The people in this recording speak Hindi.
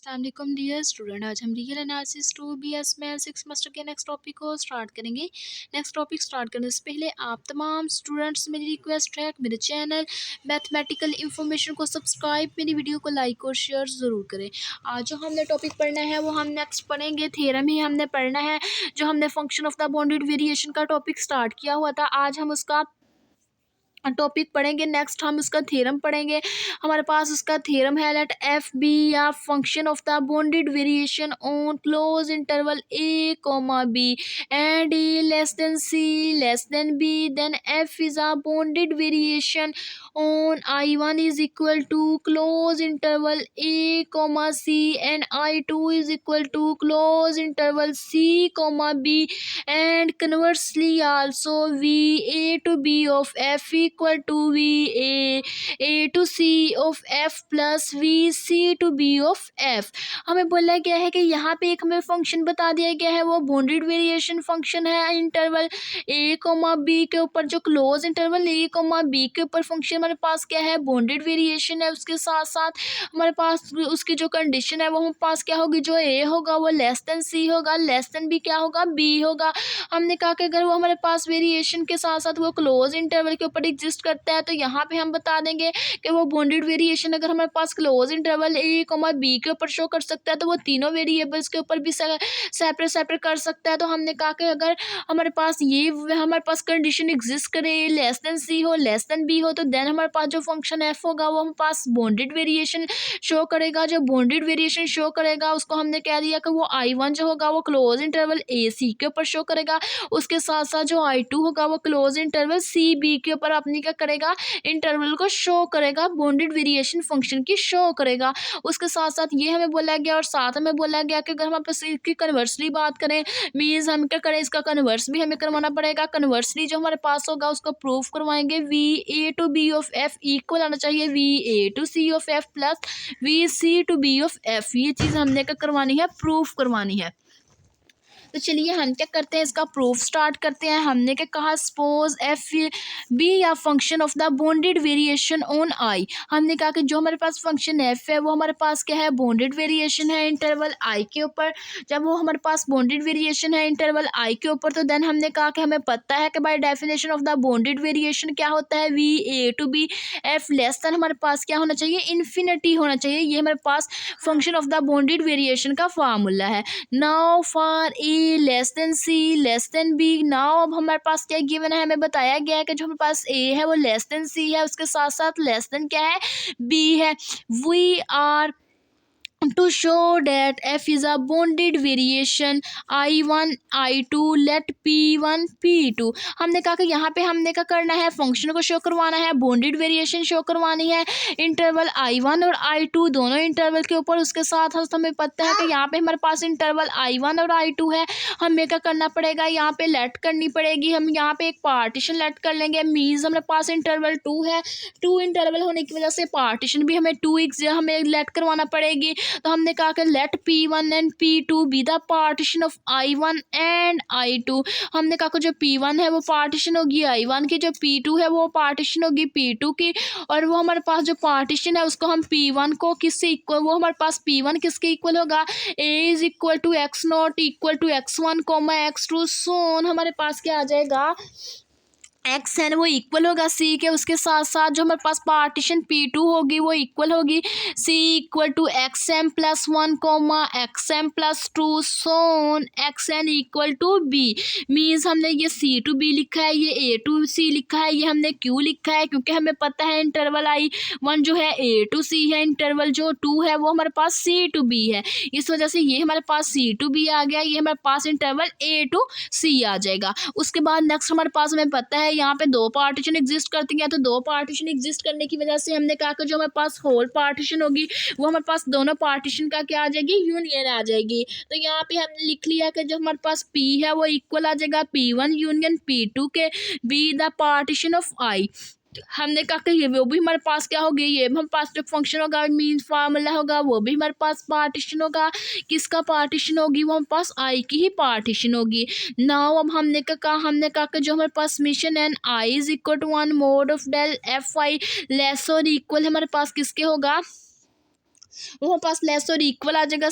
अस्सलाम डियर स्टूडेंट। आज हम रियल एनालिसिस 2 BS में 6 सेमेस्टर के नेक्स्ट टॉपिक को स्टार्ट करेंगे। नेक्स्ट टॉपिक स्टार्ट करने से पहले आप तमाम स्टूडेंट्स मेरी रिक्वेस्ट है कि मेरे चैनल मैथमेटिकल इन्फॉर्मेशन को सब्सक्राइब, मेरी वीडियो को लाइक और शेयर ज़रूर करें। आज जो हमने टॉपिक पढ़ना है वो हम नेक्स्ट पढ़ेंगे, थ्योरम ही हमने पढ़ना है। जो हमने function of the bounded variation का टॉपिक स्टार्ट किया हुआ था, आज हम उसका टॉपिक पढ़ेंगे। नेक्स्ट हम उसका थ्योरम पढ़ेंगे। हमारे पास उसका थ्योरम है, let f be a function of the bounded variation on close interval a comma b and a less than c less than b, then f is a bounded variation on I1 is equal to close interval a comma c and I2 is equal to close interval c comma b, and conversely also v a to b of f equal to v a to c of f plus v c to b of f। हमें बोला गया है कि यहाँ पे एक हमें फंक्शन बता दिया गया है, वो बाउंडेड वेरिएशन फंक्शन है इंटरवल a कोमा b के ऊपर। जो close interval a comma b के ऊपर फंक्शन हमारे पास क्या है, बाउंडेड वेरिएशन है। उसके साथ साथ हमारे पास उसकी जो कंडीशन है वो हमारे पास क्या होगी, जो a होगा वो लेस देन c होगा, लेस देन b क्या होगा, b होगा। हमने कहा कि अगर वो हमारे पास वेरिएशन के साथ साथ वो क्लोज इंटरवल के ऊपर एग्जिस्ट करता है तो यहाँ पे हम बता देंगे कि वो बाउंडेड वेरिएशन अगर हमारे पास close interval a comma b के ऊपर शो कर सकता है तो वो तीनों वेरिएबल्स के ऊपर भी सेपरेट सेपरेट कर सकता है। तो हमने कहा कि अगर हमारे पास ये हमारे पास कंडीशन एग्जिस्ट करे, लेस देन सी हो लेस देन बी हो, तो देन हमारे पास जो फंक्शन एफ होगा वो हमारे पास बाउंडेड वेरिएशन शो करेगा। जो बाउंडेड वेरिएशन शो करेगा उसको हमने कह दिया कि वो I1 जो होगा वो क्लोज इंटरवल ए सी के ऊपर शो करेगा। उसके साथ साथ जो I2 होगा वो क्लोज इंटरवल सी बी के ऊपर अपनी क्या करेगा, इंटरवल को शो करेगा, बाउंडेड वेरिएशन फंक्शन की शो करेगा। उसके साथ साथ ये हमें बोला गया और साथ हमें बोला गया कि अगर हम आपस इसकी कन्वर्सली बात करें, मीन्स हम क्या करें, इसका कन्वर्स भी हमें करवाना पड़ेगा। कन्वर्सली जो हमारे पास होगा उसको प्रूफ करवाएंगे, V a to b of f equal आना चाहिए V a to c of f plus V c to b of f. ये चीज़ हमने क्या करवानी है, प्रूफ करवानी है। तो चलिए हम क्या करते हैं, इसका प्रूफ स्टार्ट करते हैं। हमने क्या कहा, suppose F be a function of the bounded variation on I. हमने कहा कि जो हमारे पास फंक्शन एफ है वो हमारे पास क्या है, बाउंडेड वेरिएशन है इंटरवल आई के ऊपर। जब वो हमारे पास बाउंडेड वेरिएशन है इंटरवल आई के ऊपर तो देन हमने कहा कि हमें पता है कि by definition of the bounded variation क्या होता है, V a to b f less than हमारे पास क्या होना चाहिए, इन्फिनिटी होना चाहिए। ये हमारे पास function of the bounded variation का फार्मूला है। Now for a less than c less than b, now अब हमारे पास क्या गिवन है, हमें बताया गया है कि जो हमारे पास ए है वो लेस देन सी है, उसके साथ साथ लेस देन क्या है, बी है। We are to show that f is a bounded variation I1 I2 let P1 P2। हमने कहा कि यहाँ पे हमने क्या करना है, फंक्शन को शो करवाना है, बाउंडेड वेरिएशन शो करवानी है इंटरवल I1 और I2 दोनों इंटरवल के ऊपर। उसके साथ हमें पता है कि यहाँ पे हमारे पास इंटरवल I1 और I2 है। हमें क्या करना पड़ेगा, यहाँ पे लेट करनी पड़ेगी। हम यहाँ पे एक पार्टीशन लेट कर लेंगे, मीन्स हमारे पास इंटरवल 2 है, 2 इंटरवल होने की वजह से पार्टीशन भी हमें 2 हमें लेट करवाना पड़ेगी। तो हमने कहा कि let P1 and P2 be the partition of I1 and I2। हमने कहा कि जो P1 है वो पार्टीशन होगी I1 की, जो P2 है वो पार्टीशन होगी P2 की। और वो हमारे पास जो पार्टीशन है उसको हम P1 को किससे इक्वल, वो हमारे पास P1 किसके इक्वल होगा, A is equal to x not equal to x1 comma x2 सोन हमारे पास क्या आ जाएगा, एक्स है वो इक्वल होगा सी के। उसके साथ साथ जो हमारे पास पार्टीशन P2 होगी वो इक्वल होगी c equal to x m plus 1 comma x m plus 2 so on x n equal to b. Means हमने ये सी टू बी लिखा है, ये ए टू सी लिखा है, ये हमने क्यों लिखा है, क्योंकि हमें पता है इंटरवल I1 जो है ए टू सी है, इंटरवल जो 2 है वो हमारे पास सी टू बी है। इस वजह से ये हमारे पास सी टू बी आ गया, ये हमारे पास इंटरवल ए टू सी आ जाएगा। उसके बाद नेक्स्ट हमारे पास हमें पता है यहाँ पे 2 पार्टीशन एग्जिस्ट करती हैं, तो 2 पार्टीशन एग्जिस्ट करने की वजह से हमने कहा कि जो हमारे पास होल पार्टीशन होगी वो हमारे पास दोनों पार्टीशन का क्या आ जाएगी, यूनियन आ जाएगी। तो यहाँ पे हमने लिख लिया कि जो हमारे पास P है वो इक्वल आ जाएगा P1 यूनियन P2 के, B the partition of I। हमने कहा कि ये वो भी हमारे पास क्या होगी, ये हमारे पास जो फंक्शन होगा मीन फार्मूला होगा वो भी हमारे पास पार्टीशन होगा। किसका पार्टीशन होगी, वो हमारे पास आई की ही पार्टीशन होगी। नाउ अब हमने कहा कि जो हमारे पास summation n i is equal to 1 mod of del f i less और इक्वल हमारे पास किसके होगा, वहाँ पास लेस और इक्वल आ जाएगा।